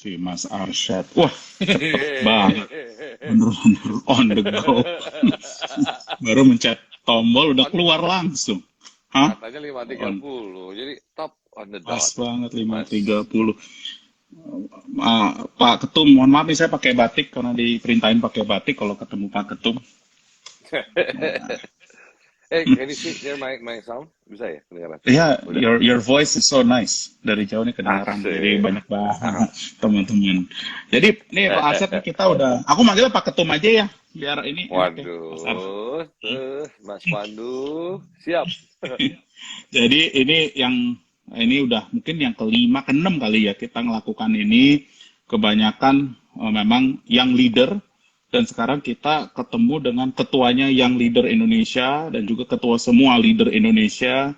Si Mas Arsyad. Wah, cepet banget. Bener-bener on the go. Baru mencet tombol udah On, keluar langsung. Hah? katanya lima tiga On. puluh, jadi top on the Pas dot, banget Mas. 5.30. Pak Ketum, mohon maaf nih saya pakai batik karena diperintahin pakai batik kalau ketemu Pak Ketum. Can you see hear my sound? Bisa ya kedengaran? Ya, Udah. your voice is so nice. Dari jauh nih kedengaran. Jadi Asik. banyak banget Ah. teman-teman. Jadi nih Pak Arsyad nih kita udah. Aku manggilnya Pak Ketum aja ya, biar ini enak ya, Mas Arsyad. Waduh, Mas Pandu, siap. Jadi ini udah mungkin yang kelima, keenam kali ya kita ngelakukan ini. Kebanyakan memang yang leader dan sekarang kita ketemu dengan ketuanya yang leader Indonesia dan juga ketua semua leader Indonesia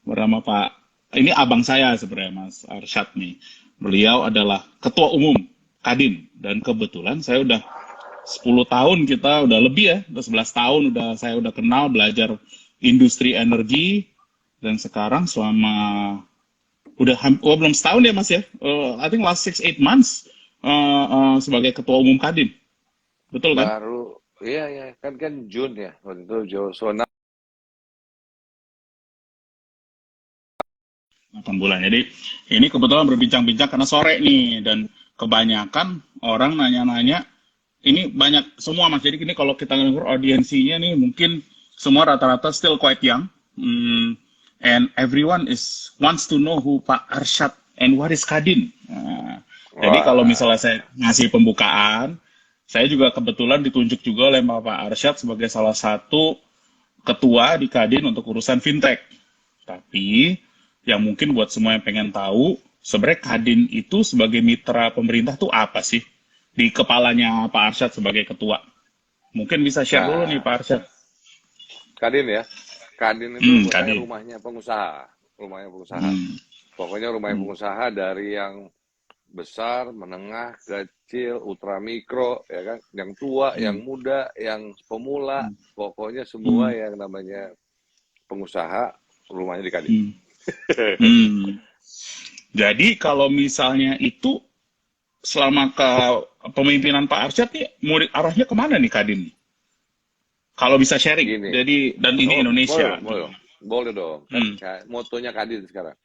bernama Pak. Ini abang saya sebenarnya Mas Arsyad nih. Beliau adalah ketua umum Kadin dan kebetulan saya udah 10 tahun kita udah lebih ya, udah 11 tahun saya udah kenal belajar industri energi dan sekarang selama belum setahun ya Mas ya. I think last 6-8 months sebagai ketua umum Kadin. Betul kan? Baru, iya ya, kan Jun ya, waktu itu Josona. 8 bulan. Jadi ini kebetulan berbincang-bincang karena sore nih dan kebanyakan orang nanya-nanya ini banyak semua Mas. Jadi ini kalau kita dengar audiensinya nih mungkin semua rata-rata still quite young. And everyone wants to know who Pak Arsyad and what is Kadin. Nah, jadi kalau misalnya Wah, saya ngasih pembukaan, saya juga kebetulan ditunjuk juga oleh Pak Arsyad sebagai salah satu ketua di Kadin untuk urusan fintech. Tapi yang mungkin buat semua yang pengen tahu, sebenarnya Kadin itu sebagai mitra pemerintah tuh apa sih? Di kepalanya Pak Arsyad sebagai ketua. Mungkin bisa share dulu nih nah, Pak Arsyad. Kadin ya. Kadin itu buat saya Kadin. rumahnya pengusaha. Rumahnya pengusaha. Hmm, Pokoknya rumahnya hmm, pengusaha dari yang besar, menengah, kecil, ultra mikro, ya kan, yang tua, yang hmm, muda, yang pemula, hmm, pokoknya semua hmm, yang namanya pengusaha, rumahnya di Kadin. hmm, hmm. Jadi kalau misalnya itu selama pemimpinan Pak Arsyad nih, arahnya kemana nih Kadin? Kalau bisa sharing. Gini, Jadi dan ini oh boleh Indonesia dong, boleh dong, gimana? boleh dong. Kan Hmm, motonya Kadin sekarang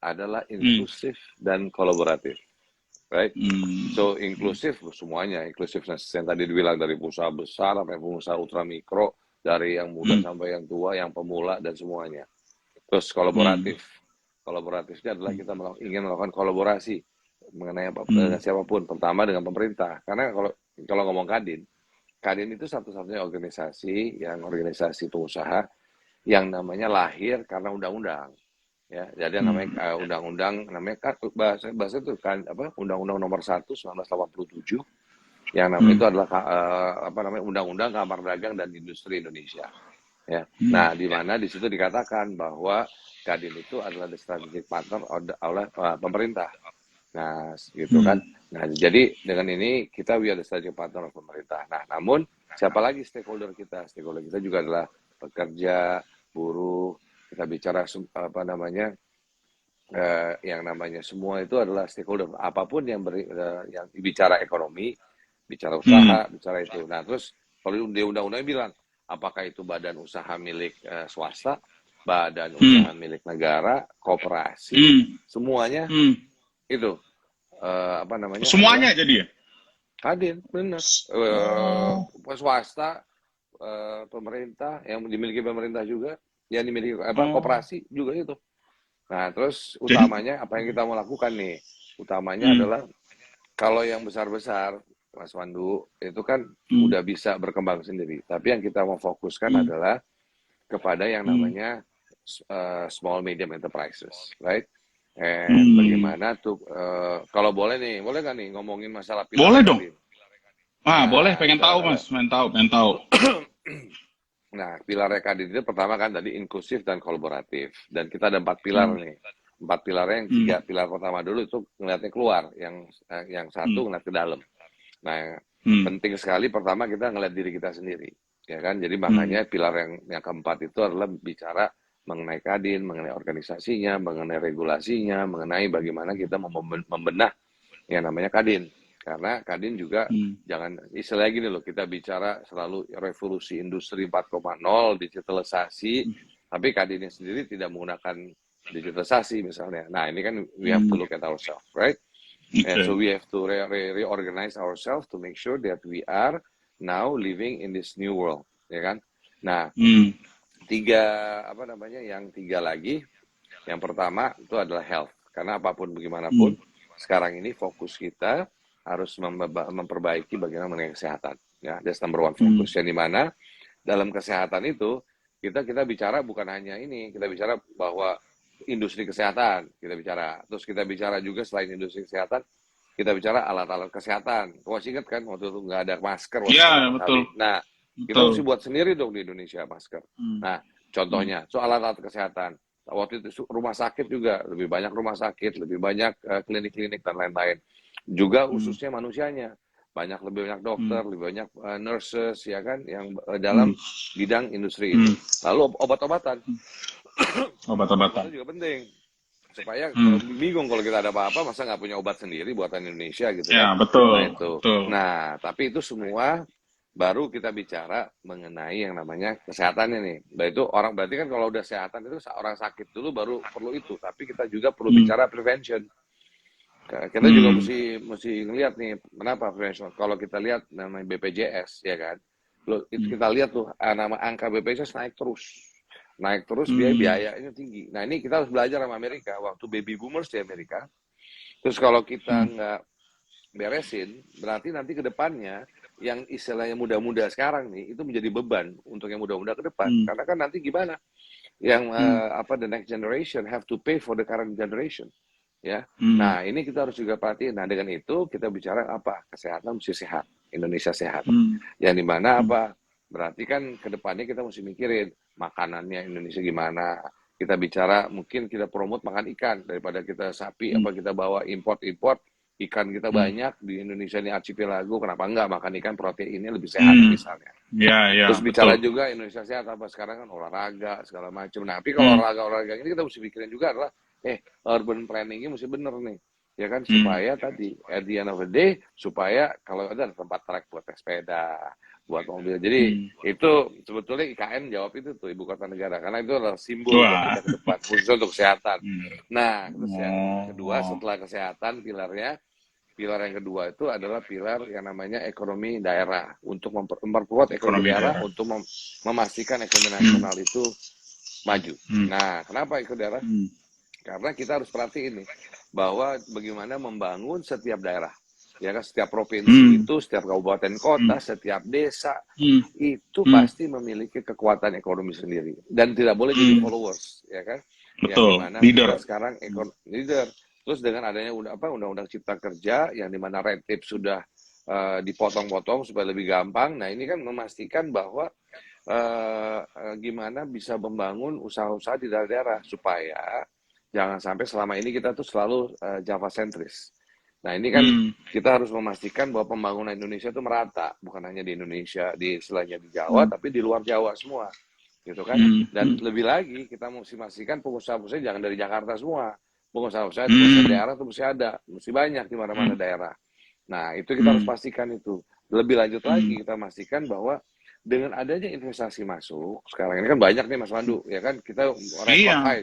adalah hmm, inklusif dan kolaboratif, right? hmm, So inklusif semuanya, inklusiveness yang tadi dibilang dari pengusaha besar sampai pengusaha ultra mikro, dari yang muda hmm, sampai yang tua, yang pemula dan semuanya. Terus hmm, kolaboratif, kolaboratifnya adalah kita ingin melakukan kolaborasi mengenai apa hmm, dengan siapapun, pertama dengan pemerintah. Karena kalau ngomong Kadin, Kadin itu satu-satunya organisasi pengusaha yang namanya lahir karena undang-undang. Ya, jadi yang namanya hmm, undang-undang namanya kan bahasa itu kan apa Undang-Undang Nomor 1 1987 yang namanya hmm, itu adalah apa namanya Undang-Undang Kamar Dagang dan Industri Indonesia. Ya. hmm, Nah, di mana di situ dikatakan bahwa Kadin itu adalah the strategic partner oleh pemerintah. Nah, gitu hmm, kan. Nah, jadi dengan ini kita we are the strategic partner of pemerintah. Nah, namun siapa lagi stakeholder kita? Stakeholder kita juga adalah pekerja, buruh. Kita bicara apa namanya yang namanya semua itu adalah stakeholder. Apapun yang bicara ekonomi, bicara hmm, usaha, bicara itu. Nah, terus kalau di undang-undang bilang, apakah itu badan usaha milik swasta, badan hmm, usaha milik negara, koperasi, hmm, semuanya hmm. itu apa namanya adalah Semuanya jadi ya? Kadin, benar. Oh, Swasta, pemerintah, yang dimiliki pemerintah juga, yang dimiliki apa oh. koperasi juga itu. Nah, terus Jadi, utamanya apa yang kita mau lakukan nih? Utamanya hmm, adalah kalau yang besar-besar, Mas Pandu, itu kan hmm, udah bisa berkembang sendiri. Tapi yang kita mau fokuskan hmm, adalah kepada yang hmm, namanya small medium enterprises, right? And hmm. bagaimana tuh, kalau boleh nih, boleh nggak nih ngomongin masalah pilar Boleh dong. Kadin? Boleh, Nah, pengen itu tahu adalah Mas, pengen tahu, pengen tahu. Nah, pilar Kadin itu pertama kan tadi inklusif dan kolaboratif. Dan kita ada 4 pilar Hmm, nih. 4 pilarnya yang hmm, tiga pilar pertama dulu itu ngeliatnya keluar, yang hmm, satu ngeliat ke dalam. Nah, hmm, penting sekali pertama kita ngeliat diri kita sendiri, ya kan? Jadi hmm, makanya pilar yang keempat itu adalah bicara mengenai Kadin, mengenai organisasinya, mengenai regulasinya, mengenai bagaimana kita membenah yang namanya Kadin. Karena Kadin juga jangan istilahnya gini loh, kita bicara selalu revolusi industri 4.0, digitalisasi, tapi Kadinnya sendiri tidak menggunakan digitalisasi misalnya. Nah, ini kan we have to look at ourselves, right? And so we have to reorganize ourselves to make sure that we are now living in this new world, ya kan? Nah, yang tiga lagi, yang pertama itu adalah health. Karena apapun bagaimanapun, sekarang ini fokus kita harus memperbaiki bagaimana mengenai kesehatan. Ya, that's number one fokus. Yang dimana dalam kesehatan itu kita bicara bukan hanya ini, kita bicara bahwa industri kesehatan kita bicara. Terus kita bicara juga selain industri kesehatan, kita bicara alat-alat kesehatan. Kau masih ingat kan waktu itu nggak ada masker? Iya, betul. Nah, kita mesti buat sendiri dong di Indonesia masker. Nah, contohnya soal alat kesehatan. Waktu itu rumah sakit juga lebih banyak rumah sakit, lebih banyak klinik-klinik dan lain-lain. Juga khususnya manusianya, lebih banyak dokter, lebih banyak nurses ya kan yang dalam bidang industri itu. Lalu obat-obatan. Obat-obatan juga penting supaya kalau bingung kalau kita ada apa-apa masa nggak punya obat sendiri buatan Indonesia gitu ya, kan. Betul, nah itu betul. Nah tapi itu semua baru kita bicara mengenai yang namanya kesehatannya nih. Nah itu orang berarti kan kalau udah kesehatan itu orang sakit dulu baru perlu itu, tapi kita juga perlu bicara prevention. Kita juga mesti ngelihat nih kenapa prevention. Kalau kita lihat namanya BPJS ya kan, kita lihat tuh nama angka BPJS naik terus biayanya tinggi. Nah ini kita harus belajar sama Amerika. Waktu baby boomers di Amerika, terus kalau kita nggak beresin, berarti nanti ke depannya yang istilahnya muda-muda sekarang nih itu menjadi beban untuk yang muda-muda ke depan. Karena kan nanti gimana? Yang the next generation have to pay for the current generation. Ya. Nah, ini kita harus juga perhatiin. Nah, dengan itu kita bicara apa? Kesehatan mesti sehat. Indonesia sehat. Yang dimana apa? Berarti kan ke depannya kita mesti mikirin makanannya Indonesia gimana. Kita bicara mungkin kita promote makan ikan daripada kita sapi apa kita bawa import ikan kita banyak di Indonesia ini archipelago, kenapa enggak makan ikan proteinnya lebih sehat misalnya. Terus bicara juga Indonesia sehat apa sekarang kan olahraga segala macam. Nah, tapi kalau olahraga ini kita mesti pikirin juga adalah urban planningnya mesti bener nih. Ya kan, supaya tadi at the end of the day supaya kalau ada tempat track buat sepeda, buat mobil. Jadi itu sebetulnya IKN jawab itu tuh ibu kota negara karena itu adalah simbol buat kita ke depan khusus untuk kesehatan. Nah, terus yang kedua setelah kesehatan pilar yang kedua itu adalah pilar yang namanya ekonomi daerah untuk memperkuat ekonomi daerah untuk memastikan ekonomi nasional itu maju. Nah, kenapa ekonomi daerah? Karena kita harus perhatiin nih bahwa bagaimana membangun setiap daerah. Ya kan, setiap provinsi itu, setiap kabupaten kota, setiap desa itu pasti memiliki kekuatan ekonomi sendiri dan tidak boleh jadi followers, ya kan? Betul. Yang dimana kita sekarang leader. Terus dengan adanya undang-undang Cipta Kerja yang dimana red tape sudah dipotong-potong supaya lebih gampang. Nah ini kan memastikan bahwa gimana bisa membangun usaha-usaha di daerah supaya jangan sampai selama ini kita tuh selalu Java sentris. Nah ini kan kita harus memastikan bahwa pembangunan Indonesia itu merata, bukan hanya di Indonesia, di selainnya di Jawa, tapi di luar Jawa semua, gitu kan? Dan lebih lagi kita mesti memastikan pengusaha-pengusaha jangan dari Jakarta semua, pengusaha-pengusaha di daerah itu mesti ada, mesti banyak di mana-mana daerah. Nah itu kita harus pastikan itu. Lebih lanjut lagi kita pastikan bahwa dengan adanya investasi masuk sekarang ini kan banyak nih Mas Pandu, ya kan kita rekor high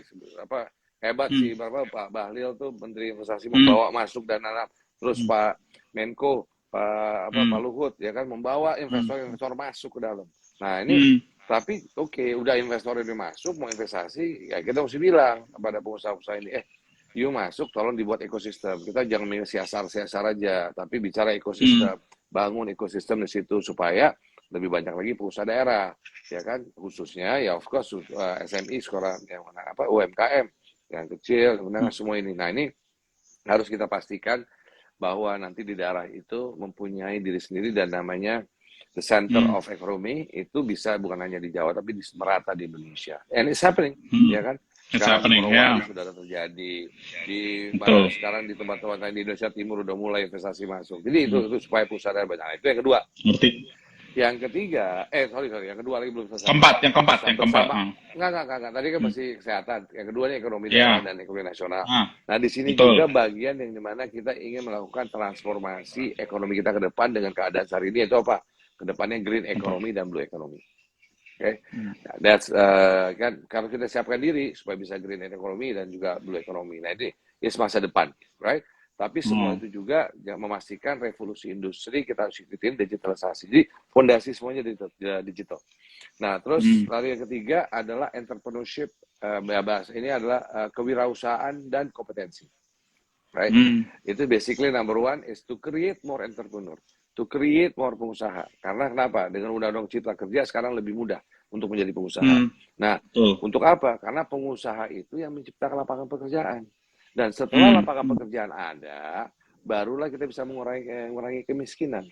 hebat sih Pak Bahlil tuh Menteri Investasi membawa masuk dana, terus Pak Menko Pak Luhut ya kan membawa investor masuk ke dalam. Nah ini tapi udah investor ini masuk mau investasi ya kita mesti bilang kepada pengusaha-pengusaha ini yuk masuk tolong dibuat ekosistem. Kita jangan main siasar aja tapi bicara ekosistem, bangun ekosistem di situ supaya lebih banyak lagi pengusaha daerah ya kan, khususnya ya of course SMI sekarang yang mana UMKM yang kecil, menengah semua ini. Nah ini harus kita pastikan bahwa nanti di daerah itu mempunyai diri sendiri dan namanya the center of economy itu bisa bukan hanya di Jawa tapi merata di Indonesia. And it's happening, ya kan? Sekarang di Polowali sudah terjadi, di sekarang di tempat-tempat lain di Indonesia Timur udah mulai investasi masuk. Jadi itu supaya pusat daerah banyak. Itu yang kedua. Yang ketiga, sorry, yang kedua lagi belum selesai. Yang keempat. Enggak. Tadi kan masih kesehatan. Yang kedua nih ekonomi daerah Ya, dan ekonomi nasional. ah, Nah, di sini betul. juga bagian yang dimana kita ingin melakukan transformasi ekonomi kita ke depan dengan keadaan saat ini, yaitu apa? Kedepannya green Apa? economy dan blue economy. Oke, Hmm. nah, that's kan kalau kita siapkan diri supaya bisa green economy dan juga blue economy. Nah, ini is masa depan, right? Tapi semua Hmm. itu juga memastikan revolusi industri kita harus ikutin digitalisasi. Jadi fondasi semuanya digital. Nah, terus lalu yang ketiga adalah entrepreneurship. Bahas ini adalah kewirausahaan dan kompetensi, right? Itu basically number one is to create more entrepreneur, to create more pengusaha. Karena kenapa? Dengan undang-undang cipta kerja sekarang lebih mudah untuk menjadi pengusaha. Nah, Betul. untuk apa? Karena pengusaha itu yang menciptakan lapangan pekerjaan. Dan setelah lapangan pekerjaan ada, barulah kita bisa mengurangi kemiskinan.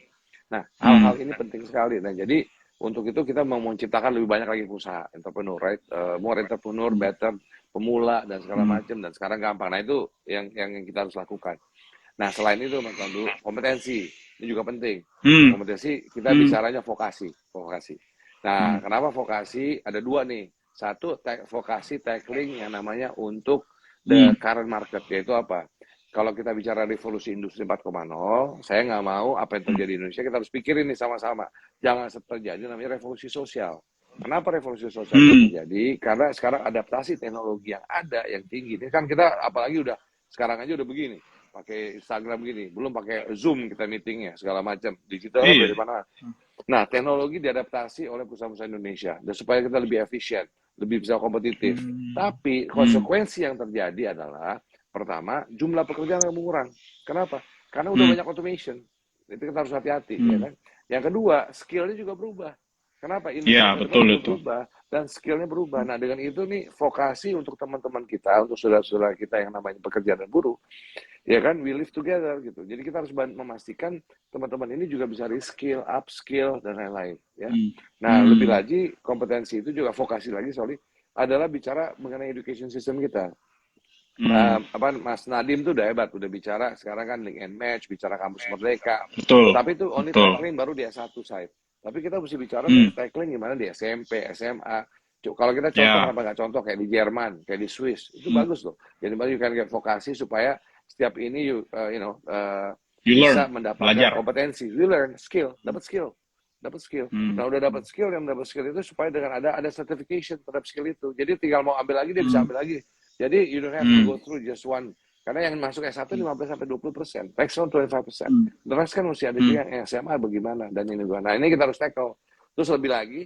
Nah, hal-hal ini penting sekali. Nah, jadi untuk itu kita mau menciptakan lebih banyak lagi pengusaha, entrepreneur, right? More entrepreneur, better, pemula dan segala macam. Dan sekarang gampang. Nah, itu yang kita harus lakukan. Nah, selain itu, Mas Pandu, kompetensi ini juga penting. Kompetensi kita bicaranya vokasi. Nah, kenapa vokasi? Ada dua nih. Satu, vokasi tackling yang namanya untuk the current market, yaitu apa? Kalau kita bicara revolusi industri 4.0, saya nggak mau apa yang terjadi di Indonesia, kita harus pikirin nih sama-sama. Jangan terjadi namanya revolusi sosial. Kenapa revolusi sosial itu terjadi? Karena sekarang adaptasi teknologi yang ada, yang tinggi. Ini kan kita apalagi sekarang aja udah begini. Pakai Instagram begini, belum pakai Zoom kita meetingnya, segala macam. Digital kan dari mana. Nah, teknologi diadaptasi oleh perusahaan-perusahaan Indonesia dan supaya kita lebih efisien, lebih bisa kompetitif. Tapi konsekuensi yang terjadi adalah pertama, jumlah pekerjaan yang mengurang. Kenapa? Karena udah banyak automation. Itu kita harus hati-hati, ya kan? Yang kedua, skill-nya juga berubah. Kenapa? Industri Ya, ke depan betul juga itu. berubah dan skill-nya berubah. Nah, dengan itu nih vokasi untuk teman-teman kita, untuk saudara-saudara kita yang namanya pekerja dan buruh, ya kan, we live together gitu. Jadi kita harus memastikan teman-teman ini juga bisa reskill, upskill dan lain-lain. Ya. Nah, lebih lagi kompetensi itu juga vokasi lagi, adalah bicara mengenai education system kita. Mas Nadiem tuh udah hebat, udah bicara sekarang kan link and match, bicara kampus merdeka. Betul. Tapi itu only tackling baru di S1 side. Tapi kita mesti bicara tackling gimana di SMP, SMA. Kalau kita contoh, kenapa nggak contoh kayak di Jerman, kayak di Swiss, itu bagus loh. Jadi you can get vokasi supaya setiap ini you bisa mendapatkan kompetensi, you learn skill, dapat skill. Nah, udah dapat skill itu supaya dengan ada certification terhadap skill itu. Jadi tinggal mau ambil lagi dia bisa ambil lagi. Jadi you don't have to go through just one. Karena yang masuk S1 15-20%, maximum 25%. The rest kan mesti ada juga yang SMA bagaimana dan ini juga. Nah, ini kita harus tackle. Terus lebih lagi,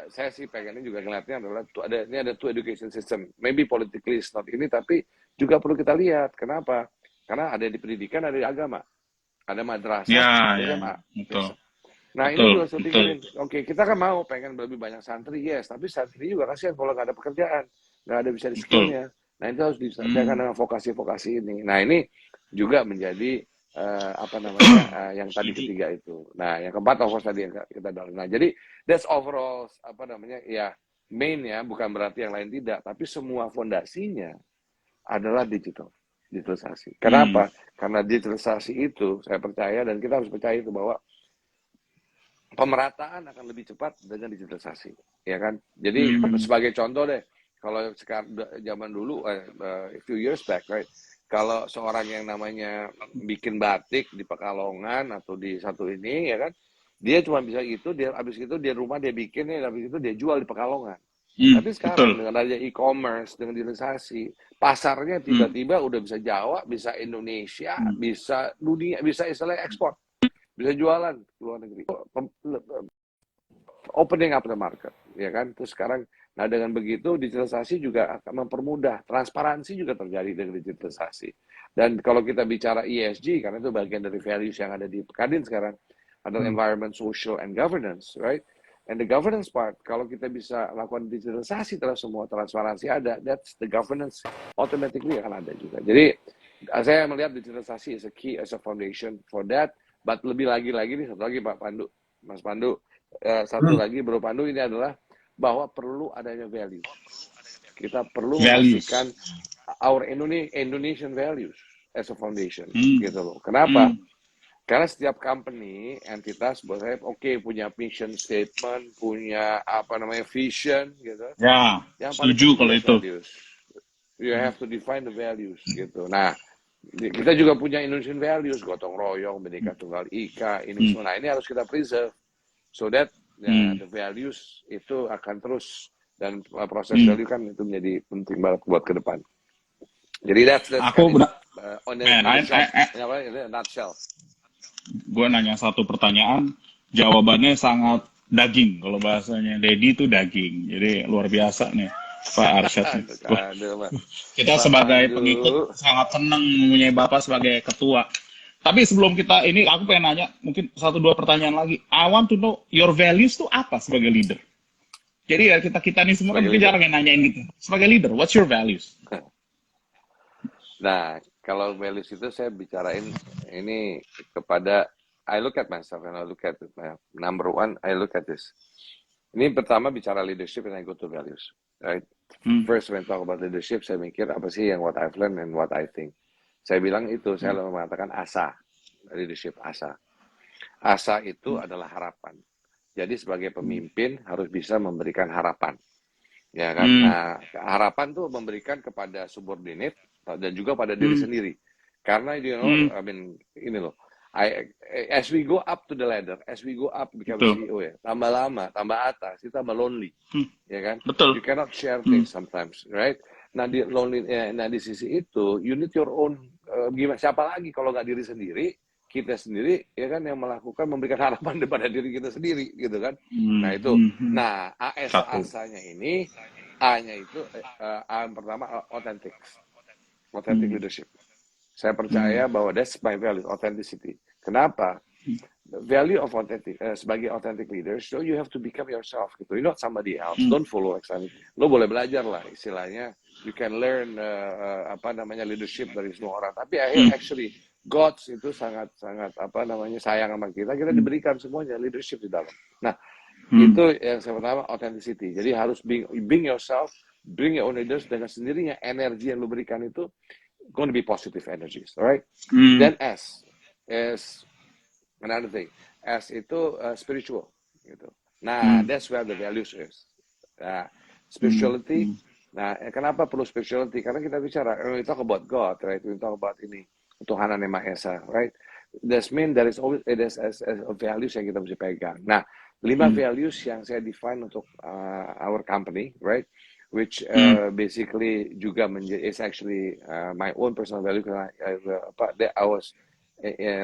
saya sih pengennya juga ngeliatnya adalah ini ada two education system. Maybe politically is not ini, tapi juga perlu kita lihat. Kenapa? Karena ada di pendidikan, ada di agama. Ada madrasah, SMA. Betul. Nah, ini juga harus dipikirin. Oke, kita kan mau pengen lebih banyak santri, yes. Tapi santri juga kasihan kalau nggak ada pekerjaan. Nggak ada bisa di skillnya. Nah, itu harus diselesaikan dengan vokasi-vokasi ini. Nah, ini juga menjadi yang tadi ketiga itu. Nah, yang keempat of course tadi yang kita dalam. Nah, jadi that's overall main ya, bukan berarti yang lain tidak, tapi semua fondasinya adalah digitalisasi. Kenapa? Karena digitalisasi itu saya percaya dan kita harus percaya itu bahwa pemerataan akan lebih cepat dengan digitalisasi, ya kan? Jadi sebagai contoh deh, kalau sekarang zaman dulu, a few years back, right? Kalau seorang yang namanya bikin batik di Pekalongan atau di satu ini, ya kan? Dia cuma bisa itu, habis itu dia rumah dia bikin, habis itu dia jual di Pekalongan. Tapi sekarang dengan adanya e-commerce, dengan digitalisasi, pasarnya tiba-tiba udah bisa Jawa, bisa Indonesia, bisa dunia, bisa istilahnya ekspor, bisa jualan ke luar negeri. Opening up the market, ya kan? Terus sekarang, nah dengan begitu digitalisasi juga akan mempermudah, transparansi juga terjadi dengan digitalisasi. Dan kalau kita bicara ESG, karena itu bagian dari values yang ada di Kadin sekarang, adalah environment, social, and governance, right? And the governance part, kalau kita bisa lakukan digitalisasi terhadap semua transparansi ada, that's the governance automatically akan ada juga. Jadi saya melihat digitalisasi is a key as a foundation for that. But lebih lagi nih, satu lagi Pak Pandu, Mas Pandu, satu lagi Bro Pandu, ini adalah bahwa perlu adanya value. Kita perlu memastikan our Indonesian values as a foundation, gitu loh. Kenapa? Karena setiap company, entitas, buat saya, punya mission statement, punya apa namanya vision, gitu. Ya, Yang paling setuju penting kalau juga itu. values. You have to define the values, gitu. Nah, kita juga punya Indonesian values, gotong royong, Bhinneka Tunggal Ika, ini Hmm. semua. Nah, ini harus kita preserve, so that Hmm. the values itu akan terus, dan proses Hmm. value kan itu menjadi penting banget buat ke depan. Jadi that's Aku kind of benar, on man, the short, nutshell. gue nanya satu pertanyaan, jawabannya sangat daging. Kalau bahasanya Dedi itu daging. Jadi luar biasa nih, Pak Arsyad nih. Wah, Aduh, kita Pak sebagai pengikut Pandu. sangat senang mempunyai Bapak sebagai ketua. Tapi sebelum kita ini, aku pengen nanya mungkin satu dua pertanyaan lagi. I want to know your values tuh apa sebagai leader? Jadi ya kita nih semua kan Sebagai mungkin leader. jarang yang nanyain gitu. Sebagai leader, what's your values? Nah, kalau values itu saya bicarain ini kepada, I look at myself and I look at it. Number one, I look at this. Ini pertama bicara leadership and I go to values. Right? First, when talk about leadership, saya mikir apa sih yang what I've learned and what I think. Saya bilang itu, saya mengatakan asa. Leadership asa. Asa itu adalah harapan. Jadi sebagai pemimpin harus bisa memberikan harapan. Ya kan? Nah, harapan tuh memberikan kepada subordinate dan juga pada diri sendiri. Karena I mean, ini loh. As we go up to the ladder, as we go up become Betul. CEO ya, tambah lama, tambah atas, kita tambah lonely, ya kan? Betul. You cannot share things sometimes, right? Nah di lonely, nah di sisi itu, you need your own. Gimana? Siapa lagi kalau nggak diri sendiri? Kita sendiri, ya kan, yang melakukan memberikan harapan daripada diri kita sendiri, gitu kan? Nah itu, nah AS-nya ini, A-nya itu, A yang pertama authentic leadership. Saya percaya bahwa that's my value, authenticity. Kenapa? The value of authentic, sebagai authentic leader, so you have to become yourself. Gitu. You're not somebody else. Don't follow exactly. Lo boleh belajar lah, istilahnya. You can learn apa namanya leadership dari semua orang. Tapi actually, Gods itu sangat apa namanya sayang sama kita. Kita diberikan semuanya leadership di dalam. Nah, itu yang saya pertama authenticity. Jadi harus being yourself, bring your own leaders dengan sendirinya energi yang lo berikan itu going to be positive energies, alright? Then S is another thing. S itu spiritual, gitu. Nah, that's where the values is. Nah, spirituality. Nah, kenapa perlu spirituality? Karena kita bicara, we talk about God, right? We talk about ini Tuhanan yang Maha Esa, right? That means there is always as values yang kita mesti pegang. Nah, 5 values yang saya define untuk our company, right? Which basically juga is actually my own personal value karena I was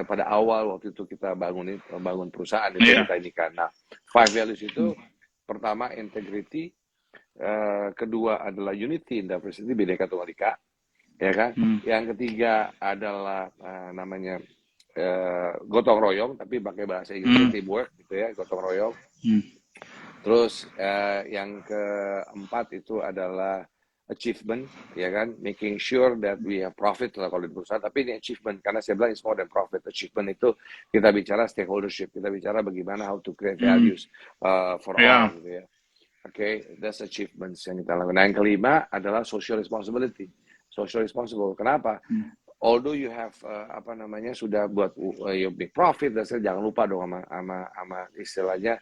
pada awal waktu itu kita bangun perusahaan itu kita ini kan. Nah, 5 values itu pertama integrity, kedua adalah unity and diversity, Bhinneka Tunggal Ika, ya kan? Yang ketiga adalah namanya gotong royong, tapi pakai bahasa Inggris teamwork gitu ya, gotong royong. Terus yang keempat itu adalah achievement, ya kan, making sure that we have profit lah kalau di perusahaan. Tapi ini achievement karena saya bilang it's more than profit. Achievement itu kita bicara stakeholdership, kita bicara bagaimana how to create values for all, gitu ya. Okay, that's achievements yang kita lakukan. Nah, yang kelima adalah social responsibility. Social responsible. Kenapa? Although you have apa namanya sudah buat your big profit, dan jangan lupa dong sama istilahnya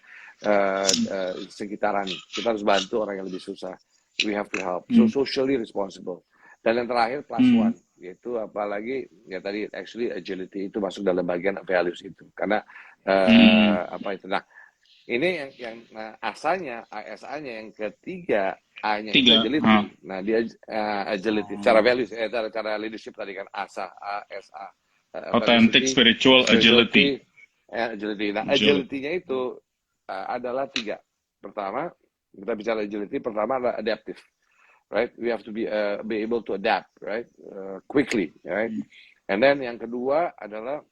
sekitaran. Kita harus bantu orang yang lebih susah. We have to help. So socially responsible. Dan yang terakhir plus one, yaitu apalagi ya tadi actually agility itu masuk dalam bagian values itu. Karena apa itu? Nah, ini yang ASA-nya yang ketiga, A-nya itu agility. Nah, dia agility secara values, cara leadership tadi kan ASA, ASA. Authentic, spiritual, agility. Agility. Nah, agility-nya itu adalah 3. Pertama, kita bicara agility, pertama adalah adaptive. Right? We have to be able to adapt, right? Quickly, right? And then yang kedua adalah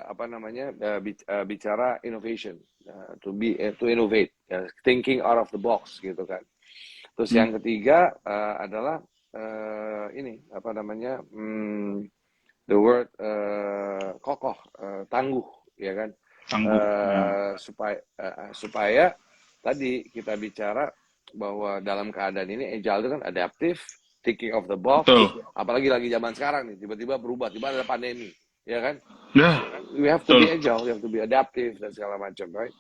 apa namanya bicara innovation, to innovate, thinking out of the box gitu kan. Terus yang ketiga adalah ini apa namanya the word kokoh, tangguh, ya kan. Supaya tadi kita bicara bahwa dalam keadaan ini agile itu kan adaptive, thinking of the box. Apalagi lagi zaman sekarang nih tiba-tiba berubah, tiba ada pandemi, ya kan. Nah, We have to be betul. agile, we have to be adaptive dan segala macam, right?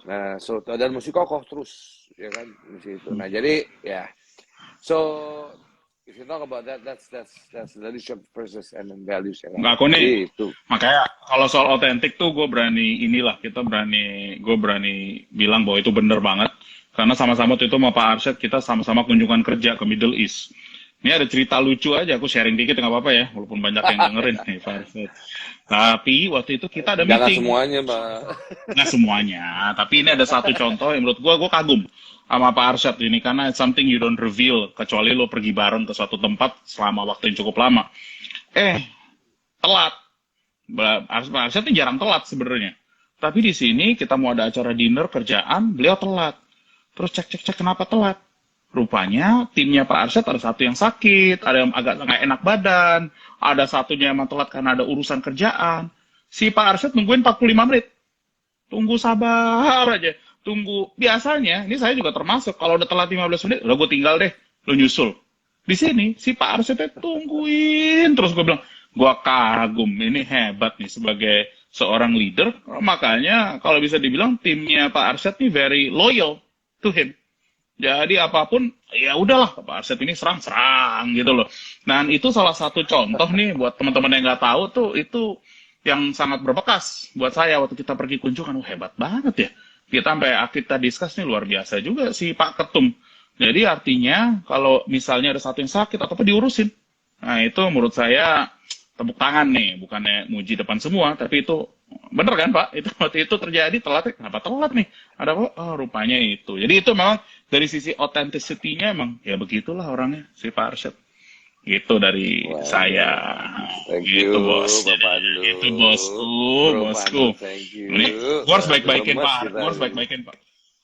Nah, so dan mesti kokoh terus, ya kan, mesti itu. Nah, jadi ya, so if you talk about that, that's leadership versus and then values yang Nggak, lain. aku nih, Itu. makanya kalau soal otentik tuh gue berani inilah, gue berani bilang bahwa itu bener banget. Karena sama-sama tuh itu sama Pak Arsyad, kita sama-sama kunjungan kerja ke Middle East. Ini ada cerita lucu aja, aku sharing dikit nggak apa-apa ya, walaupun banyak yang dengerin nih Pak Arsyad. Tapi waktu itu kita ada Jangan meeting. semuanya, Mbak. Nggak semuanya, tapi ini ada satu contoh yang menurut gue kagum sama Pak Arsyad ini, karena it's something you don't reveal, kecuali lo pergi bareng ke suatu tempat selama waktu yang cukup lama. Telat. Pak Arsyad ini jarang telat sebenarnya. Tapi di sini kita mau ada acara dinner kerjaan, beliau telat. Terus cek kenapa telat. Rupanya timnya Pak Arsyad ada satu yang sakit, ada yang agak nggak enak badan, ada satunya emang telat karena ada urusan kerjaan. Si Pak Arsyad nungguin 45 menit. Tunggu sabar aja. Tunggu. Biasanya, ini saya juga termasuk, kalau udah telat 15 menit, udah gue tinggal deh, lo nyusul. Di sini, si Pak Arsyad tungguin. Terus gue bilang, gue kagum, ini hebat nih sebagai seorang leader. Makanya, kalau bisa dibilang, timnya Pak Arsyad nih very loyal to him. Jadi apapun, ya udahlah, Pak Arsyad ini serang-serang gitu loh. Dan itu salah satu contoh nih, buat teman-teman yang nggak tahu tuh, itu yang sangat berbekas buat saya waktu kita pergi kunjungan. Hebat banget ya. Kita discuss nih luar biasa juga si Pak Ketum. Jadi artinya kalau misalnya ada satu yang sakit atau apa diurusin. Nah itu menurut saya tepuk tangan nih, bukannya muji depan semua, tapi itu bener kan Pak? Itu waktu itu terjadi telat, kenapa telat nih? Ada apa? Oh rupanya itu. Jadi itu memang dari sisi authenticity-nya emang ya begitulah orangnya si Pak Arsyad. Itu dari saya. Waduh. Thank you, Gitu bos. Pak Pandu. Gitu bosku, Bro bosku. Pandu, thank you. Ini gue harus Udah baik-baikin lemes Pak, kita gue harus nih. baik-baikin Pak.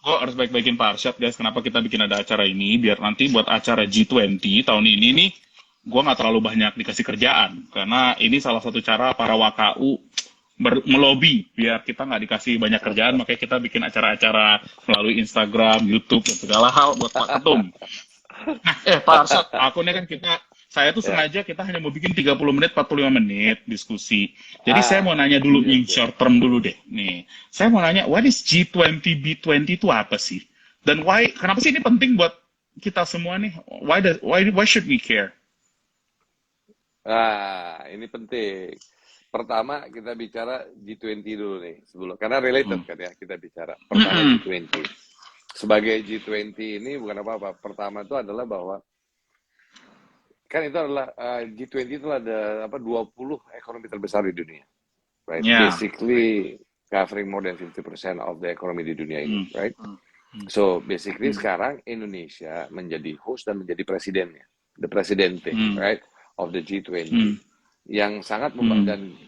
Gue harus baik-baikin Pak Arsyad guys. Kenapa kita bikin ada acara ini? Biar nanti buat acara G20 tahun ini nih, gue nggak terlalu banyak dikasih kerjaan. Karena ini salah satu cara para WKU melobi biar kita nggak dikasih banyak kerjaan. Makanya kita bikin acara-acara melalui Instagram, YouTube, dan segala hal buat Pak Ketum. Pak Arsyad, aku ini kan saya tuh Ya. sengaja kita hanya mau bikin 30 menit, 45 menit diskusi. Jadi saya mau Ah, nanya dulu iya, nih, iya. short term dulu deh. Nih, saya mau nanya, what is G20, B20 itu apa sih? Dan kenapa sih ini penting buat kita semua nih? Why should we care? Ini penting. Pertama kita bicara G20 dulu nih sebelum karena related kan ya kita bicara. Pertama G20. Sebagai G20 ini bukan apa-apa. Pertama itu adalah bahwa kan itu adalah G20 itu ada 20 ekonomi terbesar di dunia. Right? Yeah. Basically covering more than 50% of the economy di dunia ini, right? So basically sekarang Indonesia menjadi host dan menjadi presidennya, the presidente, right, of the G20. Yang sangat dan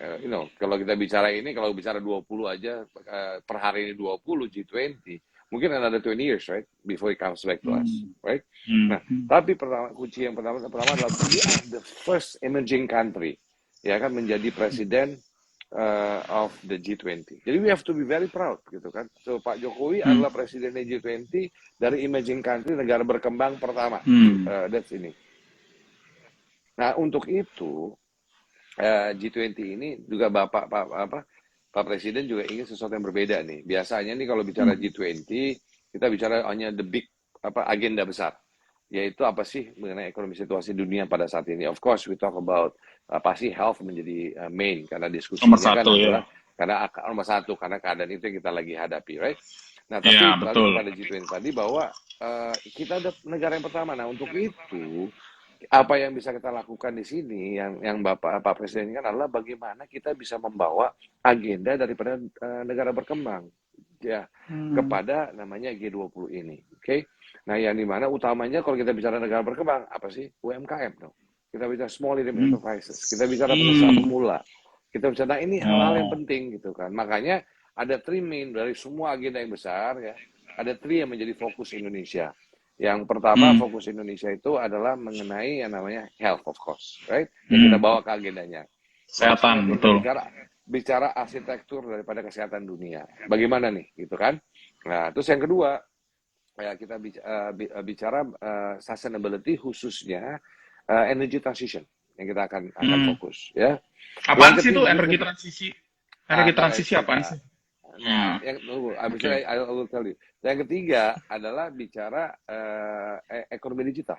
kalau kita bicara ini, kalau bicara 20 aja per hari ini 20 G20, mungkin another 20 years, right, before it comes back to us, right? Nah, tapi kunci yang pertama adalah we are the first emerging country, ya kan, menjadi presiden of the G20. Jadi we have to be very proud, gitu kan. So Pak Jokowi adalah presiden G20 dari emerging country, negara berkembang pertama. That's ini. Nah, untuk itu G20 ini juga Pak Presiden juga ingin sesuatu yang berbeda nih. Biasanya nih kalau bicara G20, kita bicara hanya the big agenda besar, yaitu apa sih mengenai ekonomi situasi dunia pada saat ini. Of course, we talk about pasti health menjadi main karena diskusinya kan adalah karena nomor satu karena keadaan itu yang kita lagi hadapi, right? Nah, tapi balik kepada G20 tadi bahwa kita ada negara yang pertama. Nah, untuk itu apa yang bisa kita lakukan di sini yang Pak Presiden kan adalah bagaimana kita bisa membawa agenda daripada negara berkembang ya kepada namanya G20 ini. Oke. Nah, yang dimana utamanya kalau kita bicara negara berkembang apa sih? UMKM dong. Kita bicara small medium enterprises. Kita bicara pengusaha pemula. Kita bicara, nah ini hal-hal yang penting gitu kan. Makanya ada 3 main dari semua agenda yang besar ya. Ada 3 yang menjadi fokus Indonesia. Yang pertama fokus Indonesia itu adalah mengenai yang namanya health, of course, right? Yang kita bawa ke agendanya. Kesehatan, betul. Bicara arsitektur daripada kesehatan dunia. Bagaimana nih, gitu kan? Nah, terus yang kedua, ya kita bicara sustainability, khususnya energy transition yang kita akan fokus, ya. Apaan sih itu energi transisi? Energi antara transisi apaan kita. sih? Nah, Hmm, yang tunggu, habis itu oke. I will tell you. Yang ketiga adalah bicara ekonomi digital,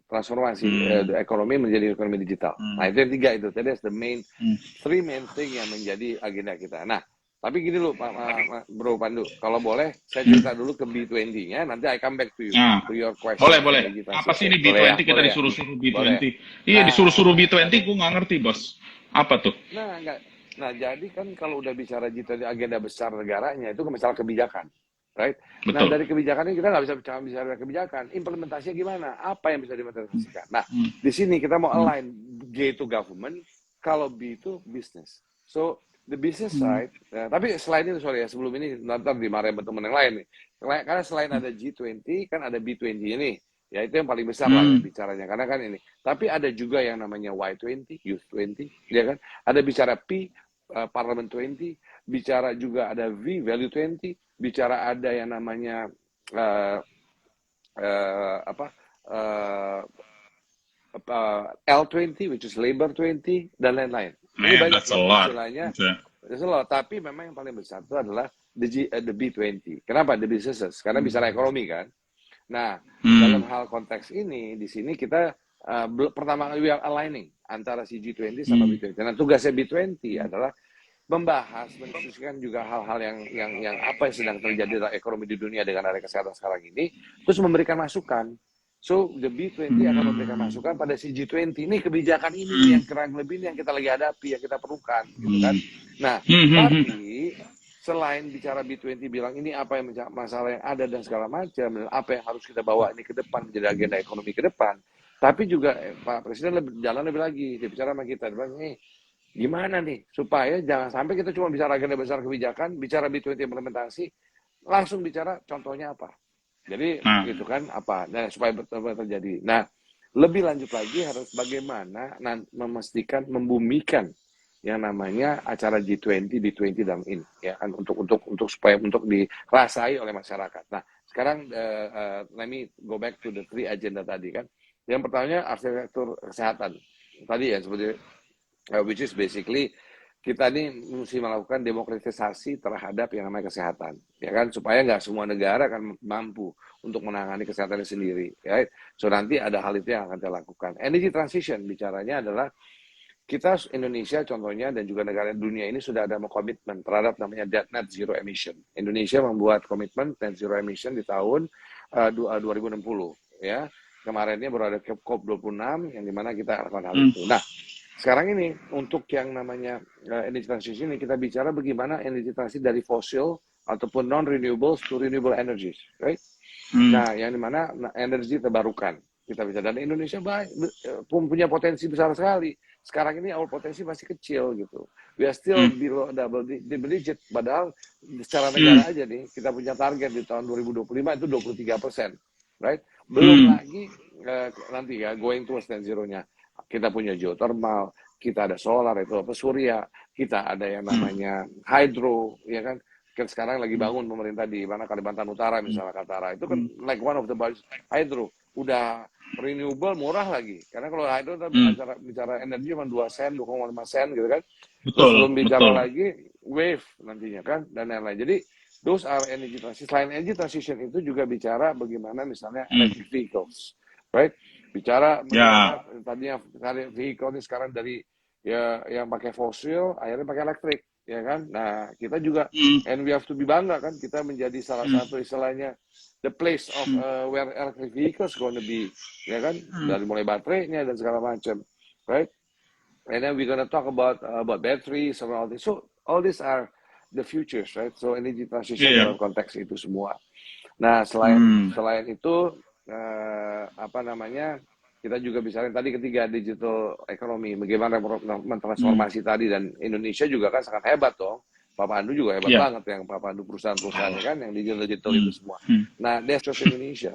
transformasi Hmm, ekonomi menjadi ekonomi digital. Nah, hmm, itu yang tiga itu. Tadi the main hmm. three main thing yang menjadi agenda kita. Nah, tapi gini loh, Bro Pandu, kalau boleh saya cerita Hmm. dulu ke B20-nya, nanti I come back to you, Nah, to your boleh, question, boleh. energy Apa sih transition. ini Boleh ya? B20? Kita Boleh ya? disuruh-suruh Boleh ya? B20. Iya, disuruh-suruh Nah, B20, gue nggak ngerti, bos. Apa tuh? enggak. Nah, jadi kan kalau udah bicara G20 agenda besar negaranya, itu kan masalah kebijakan, right? Nah, Betul. dari kebijakan ini kita nggak bisa bicara kebijakan. Implementasinya gimana? Apa yang bisa diimplementasikan? Nah, Hmm, di sini kita mau hmm, align G itu government, kalau B itu business. So, the business hmm, side, tapi selain itu, sorry ya, sebelum ini nanti dimarahin teman yang lain nih. Karena selain ada G20, kan ada B20 ini. Ya, itu yang paling besar lah ya hmm, bicaranya. Karena kan ini. Tapi ada juga yang namanya Y20, Youth 20, ya kan? Ada bicara P, Parliament 20, bicara juga ada V, Value 20, bicara ada yang namanya uh, apa L20, which is Labor 20, dan lain-lain. Ini man, banyak that's a ya lot. istilahnya. Okay. Tapi memang yang paling besar itu adalah the B20. Kenapa? The businesses. Karena bicara ekonomi kan. Nah, dalam Hmm, hal konteks ini, di sini kita pertama kali we are aligning antara si G20 sama hmm, B20. Nah, tugasnya B20 adalah membahas, mendiskusikan juga hal-hal yang apa yang sedang terjadi dalam ekonomi di dunia dengan ada kesehatan sekarang ini, terus memberikan masukan. So, the B20 akan memberikan hmm, masukan pada si G20. Ini kebijakan ini nih hmm, yang kurang lebih ini yang kita lagi hadapi, yang kita perlukan, gitu kan. hmm, Nah, hmm, hmm, hmm. tapi selain bicara B20 bilang ini apa yang masalah yang ada dan segala macam, dan apa yang harus kita bawa ini ke depan menjadi agenda ekonomi ke depan, tapi juga Pak Presiden jalan lebih lagi, dia bicara sama kita, dia bilang, gimana nih supaya jangan sampai kita cuma bicara agenda besar kebijakan, bicara B20 implementasi, langsung bicara contohnya apa. Jadi Nah, itu kan apa, nah, supaya betul-betul terjadi. Nah, lebih lanjut lagi harus bagaimana memastikan, membumikan yang namanya acara G20, B20 dalam ini, ya kan untuk supaya untuk dirasai oleh masyarakat. Nah, sekarang let me go back to the three agenda tadi kan. Yang pertamanya arsitektur kesehatan. Tadi ya seperti which is basically kita ini mesti melakukan demokratisasi terhadap yang namanya kesehatan, ya kan, supaya nggak semua negara akan mampu untuk menangani kesehatannya sendiri, ya. So nanti ada hal itu yang akan kita lakukan. Energy transition bicaranya adalah kita Indonesia contohnya dan juga negara dunia ini sudah ada komitmen terhadap namanya net zero emission. Indonesia membuat komitmen net zero emission di tahun 2060, ya. Kemarinnya baru ada COP26 yang dimana kita lakukan hal hmm, itu. Nah, sekarang ini untuk yang namanya energy transition ini kita bicara bagaimana energy transition dari fosil ataupun non renewables to renewable energies, right? hmm, Nah, yang dimana energi terbarukan kita bisa, dan Indonesia punya potensi besar sekali. Sekarang ini our potensi masih kecil gitu. We are still hmm, below double digit. Padahal secara hmm, negara aja nih kita punya target di tahun 2025 itu 23%, right? Belum hmm, lagi nanti ya going towards net zero-nya. Kita punya geothermal, kita ada solar itu apa surya, kita ada yang hmm, namanya hydro, ya kan? Sekarang lagi bangun pemerintah di mana Kalimantan Utara hmm, misalnya Kaltara itu kan hmm, like one of the best hydro udah renewable murah lagi karena kalau hydro hmm. bicara energi cuma 2 sen 2,5 sen gitu kan, terus Betul, belum bicara betul. lagi wave nantinya kan dan lain-lain. Jadi those are energy transition. Selain energy transition itu juga bicara bagaimana misalnya Hmm. electric vehicles, right? Bicara Ya, bagaimana tadinya vehicle ini sekarang dari ya yang pakai fosil akhirnya pakai elektrik, ya kan. Nah kita juga hmm, and we have to be bangga kan kita menjadi salah hmm, satu istilahnya the place of hmm, where electric vehicles gonna be, ya kan, hmm, dari mulai baterainya dan segala macam, right? And then we're gonna talk about batteries and all this. So all these are the futures, right? So energy transition iya, dalam konteks itu semua. Nah, selain hmm, selain itu apa namanya? Kita juga bicara tadi ketiga digital ekonomi, bagaimana hmm, mentransformasi tadi, dan Indonesia juga kan sangat hebat dong. Pak Pandu juga hebat iya, banget yang Pak Pandu perusahaan-perusahaannya kan yang digital itu hmm, semua. hmm. Nah, that's just Indonesia.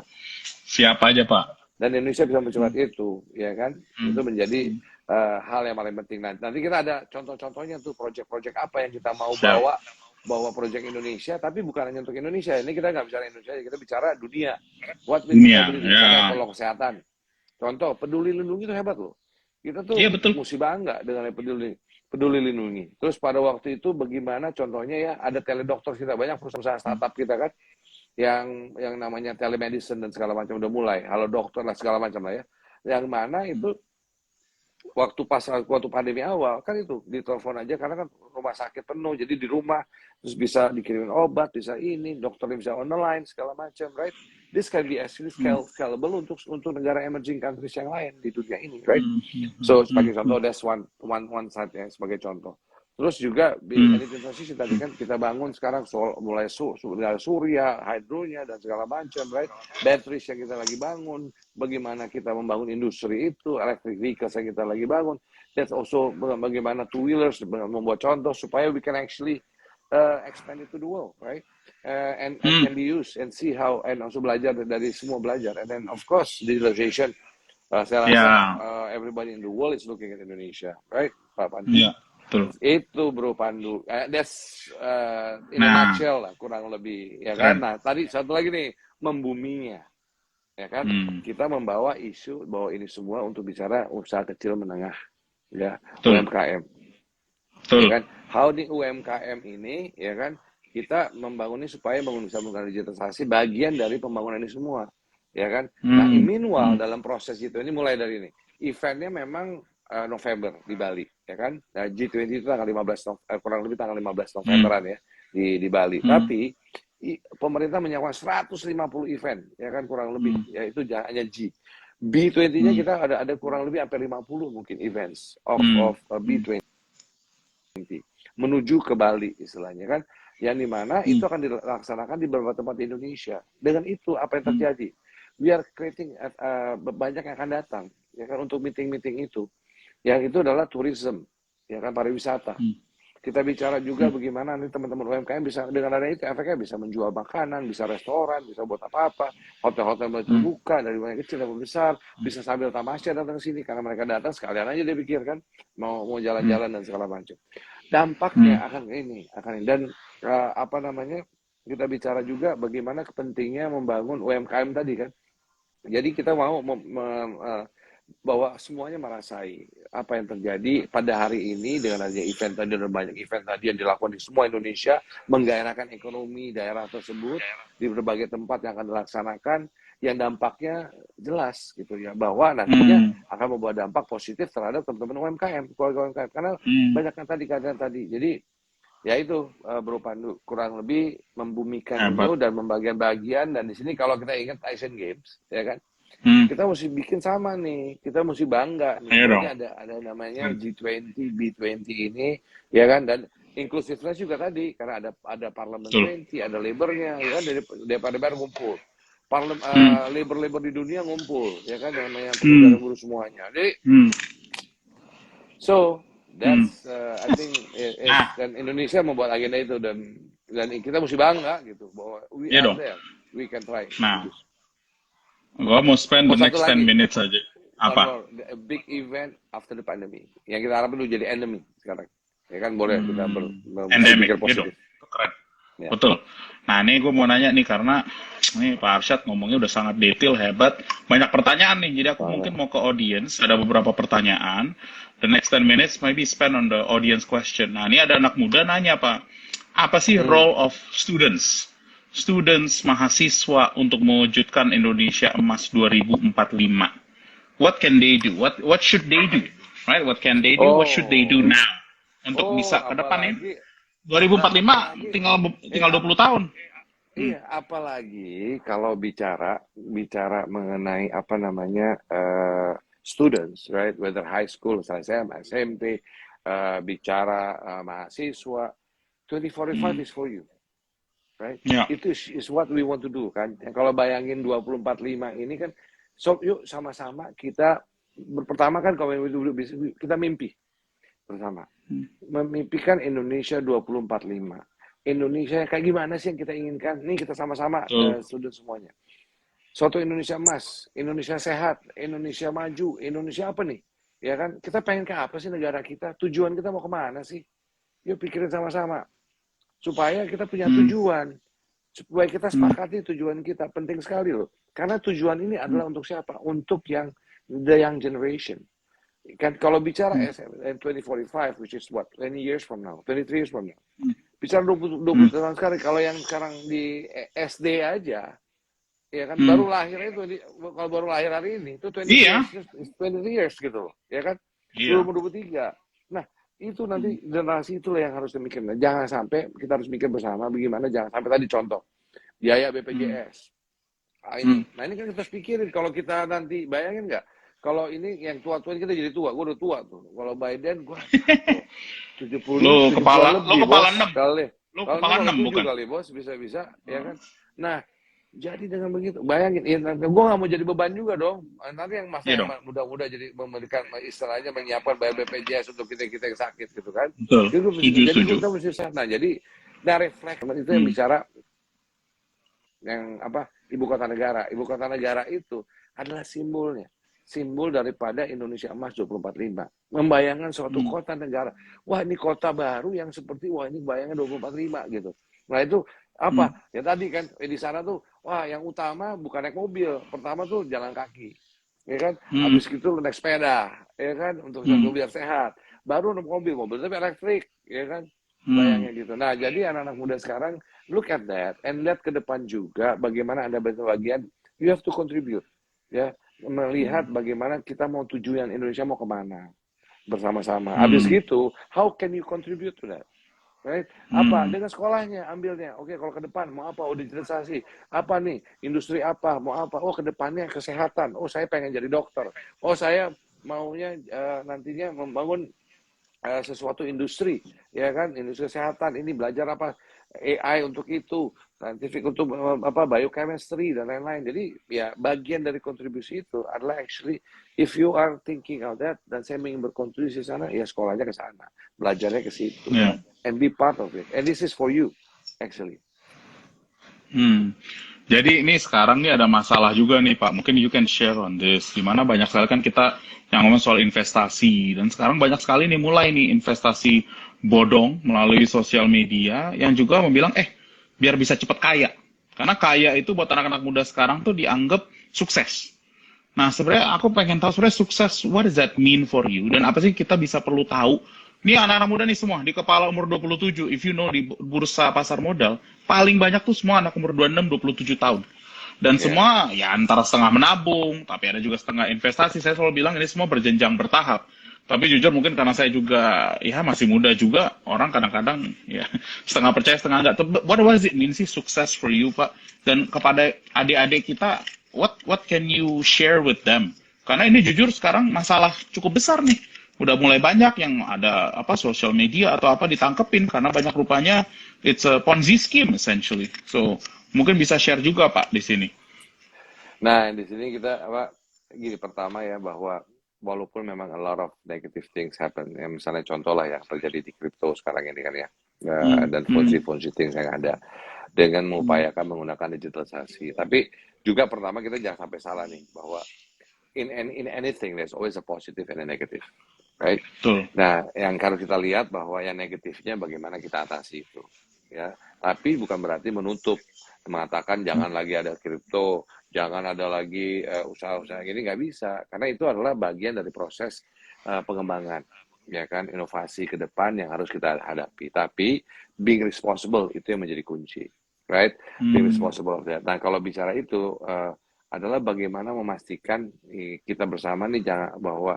Siapa aja, Pak? Dan Indonesia bisa mencoba Hmm, itu, ya kan? hmm, Itu menjadi hmm. hal yang paling penting. Nanti kita ada contoh-contohnya tuh proyek-proyek apa yang kita mau Siap. bawa proyek Indonesia, tapi bukan hanya untuk Indonesia. Ini kita nggak bicara Indonesia, kita bicara dunia. What we Dunia, sustainability, ya. misalnya kalau kesehatan. Contoh, peduli lindungi itu hebat loh. Kita Iya, tuh betul. mesti bangga dengan peduli. Peduli Lindungi. Terus pada waktu itu bagaimana contohnya ya, ada teledokter kita, banyak perusahaan startup kita kan, yang namanya telemedicine dan segala macam udah mulai, halo dokter lah segala macam lah ya. Yang mana itu waktu pandemi awal kan itu ditelepon aja karena kan rumah sakit penuh, jadi di rumah terus bisa dikirimin obat, bisa ini, dokternya bisa online segala macam, right? This can be actually scalable untuk negara emerging countries yang lain di dunia ini, right? So sebagai contoh, that's one side ya, sebagai contoh. Terus juga energy transition tadi kan kita bangun sekarang mulai surya, hydronya dan segala macam, right? Batteries yang kita lagi bangun, bagaimana kita membangun industri itu, electric vehicles yang kita lagi bangun. That's also bagaimana two wheelers, membuat contoh supaya we can actually expand it to the world, right? And can be used and see how, and also belajar dari semua belajar. And then of course digitalization. Saya rasa everybody in the world is looking at Indonesia, right, Pak Pandu? Yeah, betul. Itu Bro Pandu. That's in a nutshell lah, kurang lebih, ya kan? Nah, tadi satu lagi nih, membuminya, ya kan? Kita membawa isu bahwa ini semua untuk bicara usaha kecil menengah, ya, betul. UMKM, betul. Ya kan? How di UMKM ini, ya kan? Kita membangun ini supaya bisa menggunakan digitalisasi bagian dari pembangunan ini semua. Ya kan? Nah, meanwhile dalam proses itu ini mulai dari ini. Eventnya memang November di Bali, ya kan? Nah, G20 itu tanggal 15 kurang lebih tanggal 15 Novemberan ya di Bali. Tapi pemerintah menyiapkan 150 event, ya kan, kurang lebih. Ya itu hanya G. B20-nya kita ada kurang lebih sampai 50 mungkin events of B20 menuju ke Bali istilahnya kan. Yang dimana itu akan dilaksanakan di beberapa tempat di Indonesia. Dengan itu apa yang terjadi? We are creating banyak yang akan datang, ya kan, untuk meeting-meeting itu. Yang itu adalah tourism, ya kan, pariwisata. Kita bicara juga bagaimana nih teman-teman UMKM bisa dengan adanya itu efeknya bisa menjual makanan, bisa restoran, bisa buat apa-apa, hotel-hotel mulai terbuka dari mulai kecil sampai besar, bisa sambil tamasya datang ke sini karena mereka datang sekalian aja dia pikir kan mau jalan-jalan dan segala macam. Dampaknya akan ini. Dan apa namanya, kita bicara juga bagaimana kepentingnya membangun UMKM tadi kan. Jadi kita mau bahwa semuanya merasai apa yang terjadi pada hari ini dengan adanya event tadi dan banyak event tadi yang dilakukan di semua Indonesia, menggairahkan ekonomi daerah tersebut di berbagai tempat yang akan dilaksanakan, yang dampaknya jelas gitu ya, bahwa nantinya akan membawa dampak positif terhadap teman-teman UMKM, keluarga UMKM, karena banyak yang tadi. Jadi ya itu Bro Pandu kurang lebih membumikan itu dan membagian-bagian. Dan di sini kalau kita ingat Asian Games, ya kan, kita mesti bikin sama nih, kita mesti bangga nih. Ini ada namanya G20, B20 ini, ya kan, dan inclusiveness juga tadi karena ada Parliament 20, ada Labour-nya, ya kan, dari DPR ngumpul, labor di dunia ngumpul, ya kan, namanya pekerja buruh semuanya. Jadi so that's I think dan Indonesia membuat agenda itu dan kita mesti bangga gitu bahwa we are there, we can try. Nah, gue mau spend the next 10 minutes aja. Apa? A big event after the pandemic yang kita harapin dulu jadi endemi sekarang, ya kan, boleh kita endemic gitu. Keren. Ya. Betul. Nah, ini gue mau nanya nih karena ini Pak Arsyad ngomongnya udah sangat detail, hebat, banyak pertanyaan nih. Jadi aku mungkin mau ke audience, ada beberapa pertanyaan. The next 10 minutes maybe spend on the audience question. Nah, ini ada anak muda nanya, Pak, apa sih role of students mahasiswa untuk mewujudkan Indonesia Emas 2045? What can they do? What should they do? Right? What can they do? What should they do now? Untuk bisa ke depan ini 2045 tinggal 20 tahun. Iya, apalagi kalau bicara mengenai apa namanya students, right? Whether high school, SMA, SMP, bicara mahasiswa, 2045 is for you, right? Yeah. Itu is what we want to do kan. Kalau bayangin 2045 ini kan, so yuk sama-sama kita pertama kan kalau kita mimpi bersama, memimpikan Indonesia 2045. Indonesia kayak gimana sih yang kita inginkan? Nih kita sama-sama student semuanya. Suatu Indonesia emas, Indonesia sehat, Indonesia maju, Indonesia apa nih? Ya kan? Kita pengen ke apa sih negara kita? Tujuan kita mau kemana sih? Yuk pikirin sama-sama. Supaya kita punya tujuan. Supaya kita sepakati tujuan kita. Penting sekali loh. Karena tujuan ini adalah untuk siapa? Untuk the young generation. Kan kalau bicara Hmm. SM 2045, which is what, 20 years from now, 23 years from now. Hmm. Bicara 20 Hmm. tahun sekarang, kalau yang sekarang di SD aja, ya kan, Hmm. baru lahir itu, kalau baru lahir hari ini, itu 23 Iya, years, 23 years gitu loh, ya kan, iya. 2023. Nah, itu Hmm. nanti generasi itulah yang harus dimikirkan. Jangan sampai, kita harus mikir bersama, bagaimana jangan sampai tadi contoh, biaya Hmm. BPJS. Hmm. Nah ini kan kita harus pikirin, kalau kita nanti, bayangin nggak, kalau ini yang tua-tua kita jadi tua, gue udah tua tuh. Kalau Biden, gue tuh 70, 70-an Lo lebih kepala bos, enam, kali. lo Kalau kepala enggak kalau enam 7 bukan? kali bos, bisa-bisa, ya Oh. kan. Nah, jadi dengan begitu, bayangin, ya, gue nggak mau jadi beban juga dong. Nanti yang masa Iya yang dong, muda-muda jadi memberikan, istilahnya menyiapkan bayar BPJS untuk kita yang sakit gitu kan. betul. Setuju, Jadi setuju. kita mesti sana. Jadi dari refleks itu yang Hmm. bicara yang apa, ibu kota negara. Ibu kota negara itu adalah simbolnya. Simbol daripada Indonesia Emas 2045. Membayangkan suatu Hmm. kota negara. Wah, ini kota baru yang seperti, wah ini bayangan 2045 gitu. Nah, itu Hmm. apa? Ya tadi kan di sana tuh, wah yang utama bukan naik mobil. Pertama tuh jalan kaki. Ya kan? Hmm. Habis itu naik sepeda, ya kan? Untuk Hmm. biar sehat. Baru naik mobil tapi elektrik, ya kan? Hmm. Bayangin gitu. Nah, jadi anak-anak muda sekarang look at that and lihat ke depan juga bagaimana Anda bagian, you have to contribute, ya, melihat bagaimana kita mau tujuan Indonesia mau kemana bersama-sama. Habis Hmm. gitu, how can you contribute to that? Right? Apa? Hmm. Dengan sekolahnya ambilnya. Oke, kalau ke depan mau apa? Digitalisasi. Apa nih? Industri apa? Mau apa? Oh, ke depannya kesehatan. Oh, saya pengen jadi dokter. Oh, saya maunya nantinya membangun sesuatu industri, ya kan, industri kesehatan ini belajar apa, AI untuk itu, scientific untuk apa, biochemistry dan lain-lain. Jadi ya bagian dari kontribusi itu adalah actually if you are thinking of that dan saya ingin berkontribusi di sana, ya sekolahnya ke sana, belajarnya ke situ, Ya. and be part of it. And this is for you actually. Hmm. Jadi ini sekarang nih ada masalah juga nih Pak. Mungkin you can share on this. Dimana banyak sekali kan kita yang ngomong soal investasi. Dan sekarang banyak sekali nih mulai nih investasi bodong melalui sosial media yang juga membilang, biar bisa cepat kaya. Karena kaya itu buat anak-anak muda sekarang tuh dianggap sukses. Nah, sebenarnya aku pengen tahu sebenarnya sukses, what does that mean for you? Dan apa sih kita bisa perlu tahu? Ini anak-anak muda nih semua, di kepala umur 27, if you know di bursa pasar modal, paling banyak tuh semua anak umur 26, 27 tahun. Dan Ya. semua ya antara setengah menabung, tapi ada juga setengah investasi. Saya selalu bilang ini semua berjenjang bertahap. Tapi jujur mungkin karena saya juga ya masih muda juga, orang kadang-kadang ya setengah percaya setengah enggak. What does it mean sih sukses for you, Pak? Dan kepada adik-adik kita, what can you share with them? Karena ini jujur sekarang masalah cukup besar nih. Udah mulai banyak yang ada apa social media atau apa ditangkepin karena banyak rupanya it's a Ponzi scheme essentially. So mungkin bisa share juga Pak di sini. Nah, di sini kita apa, gini, pertama ya, bahwa walaupun memang a lot of negative things happen, ya misalnya contoh lah yang terjadi di crypto sekarang ini kan ya, dan Hmm. Ponzi things yang ada dengan mengupayakan menggunakan digitalisasi. Tapi juga pertama kita jangan sampai salah nih, bahwa in anything there's always a positive and a negative, right? Betul. Nah, yang harus kita lihat bahwa yang negatifnya bagaimana kita atasi itu, ya. Tapi bukan berarti menutup, mengatakan jangan lagi ada kripto, jangan ada lagi usaha-usaha ini, nggak bisa, karena itu adalah bagian dari proses pengembangan, ya kan, inovasi ke depan yang harus kita hadapi. Tapi being responsible itu yang menjadi kunci, right? Being responsible of that. Nah, kalau bicara itu adalah bagaimana memastikan kita bersama nih jangan bahwa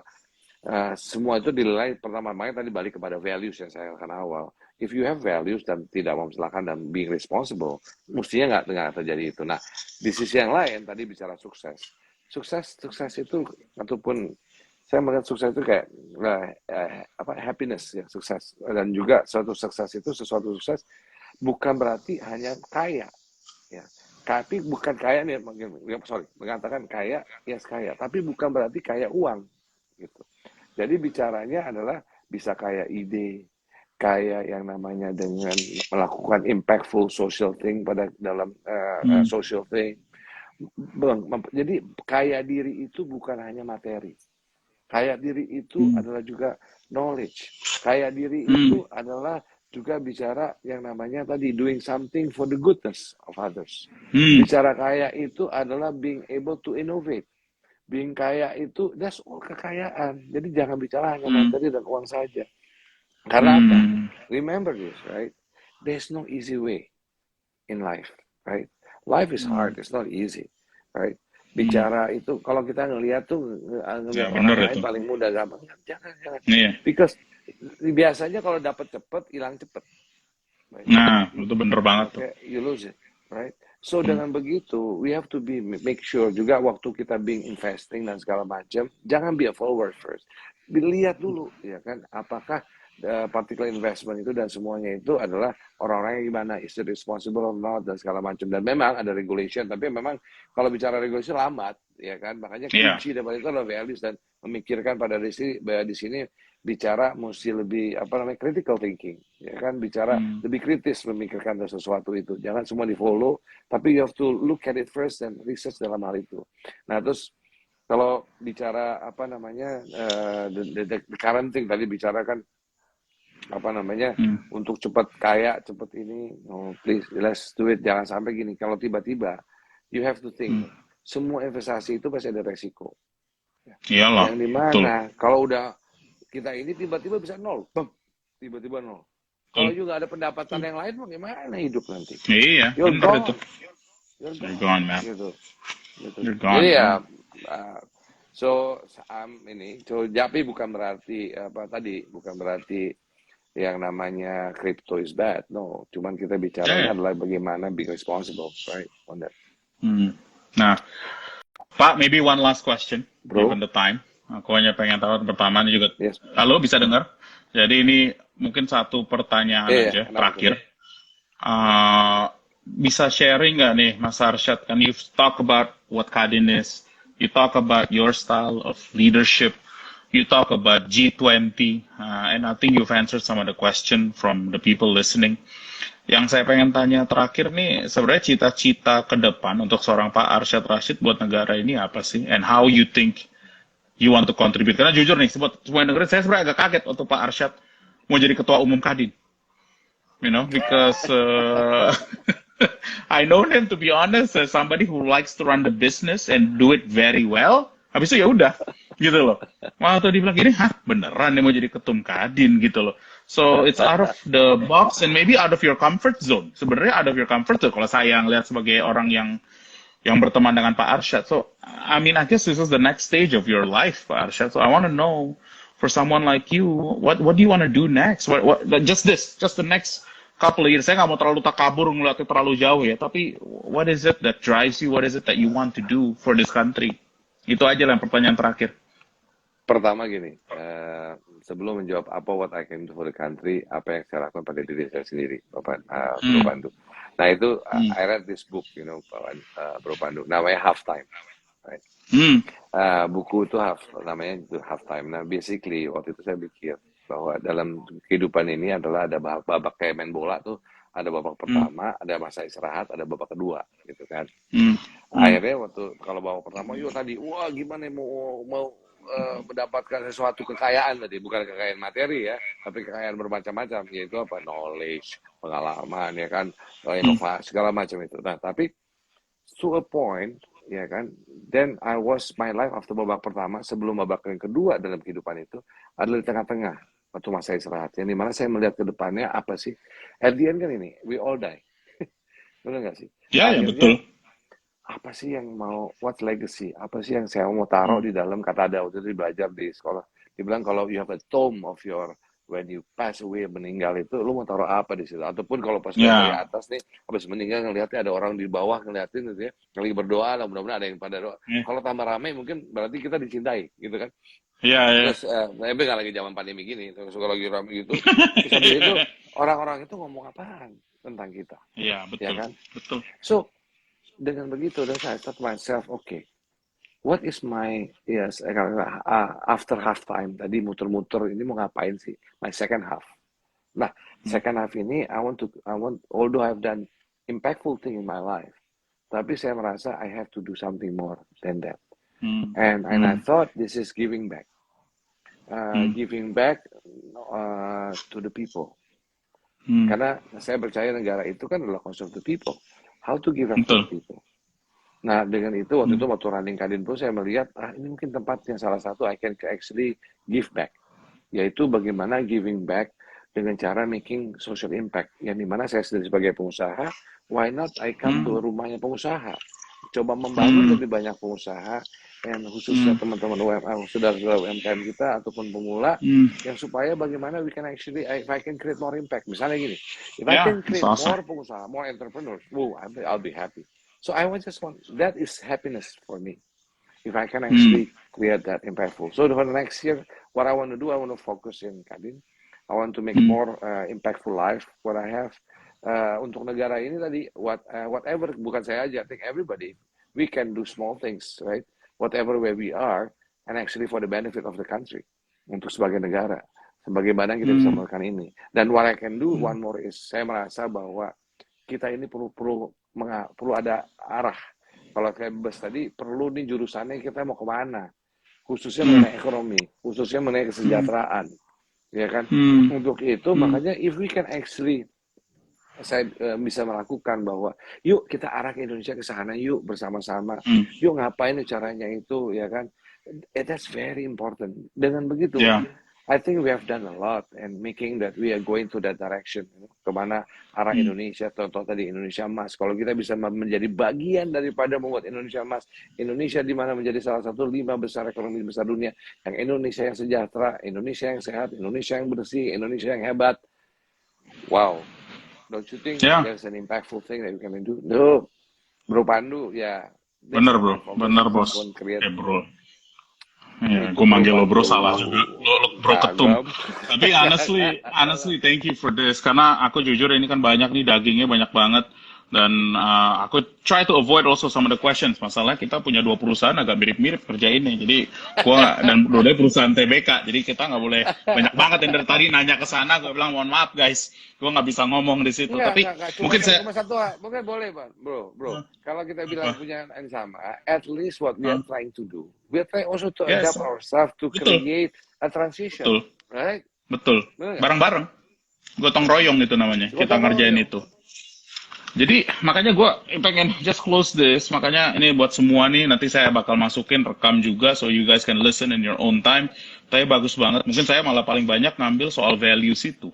semua itu dinilai pertama, makanya tadi balik kepada values yang saya katakan awal. If you have values dan tidak mempersilahkan dan being responsible, mestinya nggak terjadi itu. Nah, di sisi yang lain tadi bicara sukses. Sukses itu ataupun saya melihat sukses itu kayak happiness ya, sukses, dan juga suatu sukses itu sesuatu sukses bukan berarti hanya kaya ya. Tapi bukan kaya nih, mengatakan kaya, yes kaya, tapi bukan berarti kaya uang gitu. Jadi bicaranya adalah bisa kaya ide, kaya yang namanya dengan melakukan impactful social thing pada dalam social thing. Jadi kaya diri itu bukan hanya materi. Kaya diri itu adalah juga knowledge. Kaya diri itu adalah juga bicara yang namanya tadi doing something for the goodness of others. Bicara kaya itu adalah being able to innovate. being kaya itu that's all kekayaan. Jadi jangan bicara hanya Hmm. materi dan uang saja. Karena apa? Hmm. Remember this, right? There's no easy way in life, right? Life is Hmm. hard, it's not easy, right? Hmm. Bicara itu kalau kita ngelihat tuh Ya ngelihat orang bener lain itu. paling mudah gampang, jangan. Iya. Because biasanya kalau dapat cepet hilang cepet, right? Nah, itu bener banget tuh. Okay, you lose it, right? So Hmm. dengan begitu, we have to make sure juga waktu kita being investing dan segala macam, jangan be a follower first. Dilihat dulu, ya kan, apakah particular investment itu dan semuanya itu adalah orang-orangnya gimana, is it responsible or not dan segala macam. Dan memang ada regulation, tapi memang kalau bicara regulation lambat, ya kan, makanya Iya. kunci daripada itu adalah values dan memikirkan pada di sini bicara mesti lebih critical thinking, ya kan, bicara Hmm. lebih kritis memikirkan sesuatu itu, jangan semua di follow, tapi you have to look at it first dan research dalam hal itu. Nah terus kalau bicara the current thing tadi bicara kan Hmm. untuk cepat kaya cepat ini, no please let's do it, jangan sampai gini kalau tiba-tiba you have to think, Hmm. semua investasi itu pasti ada resiko, Iyalah, yang betul. dimana kalau udah kita ini tiba-tiba bisa nol, tiba-tiba nol. Kalau Betul. juga ada pendapatan yang lain, bagaimana hidup nanti? Iya, You're bener itu. gone, you're You're gone, gone, man. gitu. You're Jadi gone, ya, man. Japi bukan berarti bukan berarti yang namanya crypto is bad. No, cuman kita bicaranya Yeah. adalah bagaimana being responsible, right? On that, Hmm. Nah, Pak, maybe one last question, given bro. the time. Aku hanya pengen tahu pertama ini juga. Yes. Halo, bisa dengar? Jadi ini mungkin satu pertanyaan Iya, aja, kenapa tuh? terakhir. Bisa sharing nggak nih, Mas Arsyad? Kan you talk about what Kadin is. You talk about your style of leadership. You talk about G20. And I think you've answered some of the question from the people listening. Yang saya pengen tanya terakhir nih, sebenarnya cita-cita ke depan untuk seorang Pak Arsyad Rashid buat negara ini apa sih? And how you think you want to contribute? Karena jujur nih, semua yang dengerin, saya sebenarnya agak kaget waktu Pak Arsyad mau jadi ketua umum Kadin. You know, because I know him, to be honest, as somebody who likes to run the business and do it very well. Habis itu ya udah, gitu loh. Waktu dia bilang gini, hah beneran dia mau jadi ketum Kadin gitu loh. So it's out of the box and maybe out of your comfort zone. Sebenarnya out of your comfort zone kalau saya yang lihat sebagai orang yang berteman dengan Pak Arsyad. So I mean, I guess this is the next stage of your life, Pak Arsyad. So I want to know, for someone like you, what do you want to do next? Just the next couple of years. Saya nggak mau terlalu takabur ngeliatnya terlalu jauh ya. Tapi what is it that drives you? What is it that you want to do for this country? Itu aja lah pertanyaan terakhir. Pertama gini, sebelum menjawab what I can do for the country, apa yang saya lakukan pada diri saya sendiri, Bro Pandu. Nah itu, I read this book, Bro Pandu, namanya Halftime, right? Buku itu namanya itu Halftime. Nah basically waktu itu saya pikir bahwa dalam kehidupan ini adalah ada babak kayak main bola tuh, ada babak pertama, ada masa istirahat, ada babak kedua, gitu kan. Akhirnya kalau babak pertama, wah gimana mau mendapatkan sesuatu kekayaan tadi, bukan kekayaan materi ya, tapi kekayaan bermacam-macam, yaitu apa, knowledge, pengalaman, ya kan, inovasi segala macam itu. Nah tapi to a point, ya kan, then my life after babak pertama, sebelum babak yang kedua dalam kehidupan itu adalah di tengah-tengah waktu masa istirahat, yang dimana saya melihat ke depannya apa sih, at the end kan ini we all die. Benar nggak sih? Ya, Akhirnya betul. apa sih yang what legacy, apa sih yang saya mau taruh di dalam, kata ada waktu itu belajar di sekolah, dibilang kalau you have a tomb of your when you pass away, meninggal itu, lu mau taruh apa di situ? Ataupun kalau pas dari atas nih, habis meninggal ngelihatnya ada orang di bawah ngeliatin gitu ya, lagi berdoa, lah mudah-mudahan ada yang pada doa. Kalau tambah ramai mungkin berarti kita dicintai, gitu kan? Iya. Terus, tapi nggak lagi zaman pandemi gini, terus kalau lagi ramai gitu, terus habis itu orang-orang itu ngomong apaan tentang kita? Iya, betul. Ya kan? Betul. So dengan begitu, dan saya thought myself, okay, what is my after half time tadi muter-muter ini mau ngapain sih? My second half. Nah, second half ini I want although I've done impactful thing in my life, tapi saya merasa I have to do something more than that. And I thought this is giving back. Giving back to the people. Karena saya percaya negara itu kan adalah concern to people. How to give back to the people. Nah, dengan itu waktu Hmm. itu waktu running Kadin Pro saya melihat ini mungkin tempatnya salah satu I can actually give back, yaitu bagaimana giving back dengan cara making social impact, yang dimana saya sendiri sebagai pengusaha, why not I come to Hmm. rumahnya pengusaha, coba membangun Hmm. lebih banyak pengusaha, dan khususnya Hmm. teman-teman UMKM, saudara-saudara UMKM kita ataupun pemula, Hmm. yang supaya bagaimana we can actually, if I can create more impact, misalnya gini, if I Yeah, can it's create awesome. more pengusaha, more entrepreneurs, I'll be happy. So I just want, that is happiness for me. If I can Hmm. actually create that impactful. So for the next year, what I want to do, I want to focus in Kadin. I want to make Hmm. more impactful life what I have. Untuk negara ini tadi, whatever, bukan saya aja, I think everybody, we can do small things, right? Whatever where we are, and actually for the benefit of the country, untuk sebagai negara. Sebagaimana kita bisa Hmm. melakukan ini. Dan what I can do, Hmm. one more is, saya merasa bahwa kita ini perlu ada arah. Kalau kayak bus tadi, perlu nih jurusannya kita mau kemana. Khususnya Hmm. mengenai ekonomi, khususnya mengenai Hmm. kesejahteraan. Ya kan? Hmm. Untuk itu, Hmm. makanya if we can actually, saya bisa melakukan bahwa, yuk kita arah ke Indonesia ke sana, yuk bersama-sama. Hmm. Yuk ngapain caranya itu, ya kan? That's very important. Dengan begitu, Yeah. I think we have done a lot and making that we are going to that direction. Kemana arah Hmm. Indonesia, contoh tadi Indonesia Emas. Kalau kita bisa menjadi bagian daripada membuat Indonesia Emas, Indonesia di mana menjadi salah satu 5 besar ekonomi besar dunia, yang Indonesia yang sejahtera, Indonesia yang sehat, Indonesia yang bersih, Indonesia yang hebat. Wow, don't you think Yeah. there's an impactful thing that we can do? No, Bro Pandu, ya, that's Bener what bro, my focus. bener I just bos. want to create. Bro. Ya, Itu gue Bro manggil lo bro Pandu. salah juga. Lo bro ketum. Cakep. Tapi honestly, thank you for this. Karena aku jujur ini kan banyak nih dagingnya banyak banget. Dan aku try to avoid also some of the questions. Masalah kita punya 2 perusahaan agak mirip-mirip kerjainnya. Jadi gua dan dua perusahaan TBK. Jadi kita nggak boleh banyak banget yang dari tadi nanya ke sana. Gue bilang mohon maaf guys, gue nggak bisa ngomong di situ. Tapi Enggak. mungkin saya Cuma satu, mungkin boleh, Bro. Kalau kita bilang apa? punya yang sama, at least what we are trying to do, we are trying also to Yes, adapt ourselves to betul, create a transition, betul, right? betul. Benar nggak? Bareng-bareng, gotong royong itu namanya. Kita Gotong ngerjain royong. itu. Jadi makanya gue pengen just close this. Makanya ini buat semua nih, nanti saya bakal masukin rekam juga, so you guys can listen in your own time. Tapi bagus banget. Mungkin saya malah paling banyak ngambil soal values itu.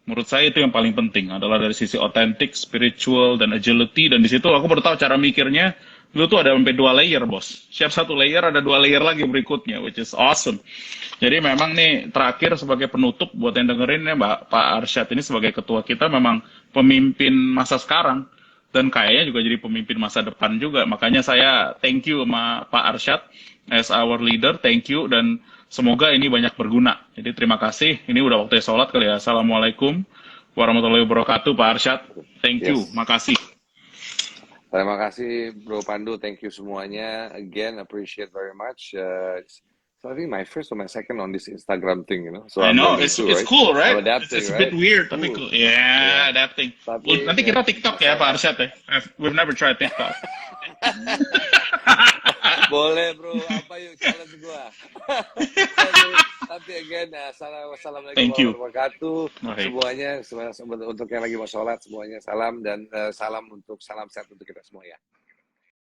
Menurut saya itu yang paling penting adalah dari sisi authentic, spiritual, dan agility. Dan di situ aku baru tahu cara mikirnya. Lu tuh ada sampai 2 layer, bos. Setiap 1 layer ada 2 layer lagi berikutnya, which is awesome. Jadi memang nih terakhir sebagai penutup buat yang dengerin ya Pak Arsyad ini sebagai ketua kita memang pemimpin masa sekarang dan kayaknya juga jadi pemimpin masa depan juga. Makanya saya thank you sama Pak Arsyad as our leader, thank you dan semoga ini banyak berguna. Jadi terima kasih. Ini udah waktunya sholat kali ya. Assalamualaikum warahmatullahi wabarakatuh Pak Arsyad. Thank you, Yes. makasih. Terima kasih Bro Pandu, thank you semuanya. Again, appreciate very much. So I think my first or my second on this Instagram thing, So I I'm know, learning too, it's right? cool, right? I'm adapting, It's a bit right? weird, tapi Cool. cool. Yeah, Yeah. adapting. Tapi Nanti kita TikTok ya Pak Arsyad ya. We've never tried TikTok. Boleh bro, apa yuk challenge gua. Tapi again, assalamualaikum Thank you. warahmatullahi wabarakatuh. Okay. Semuanya untuk yang lagi mau sholat, semuanya salam dan salam sehat untuk kita semua ya.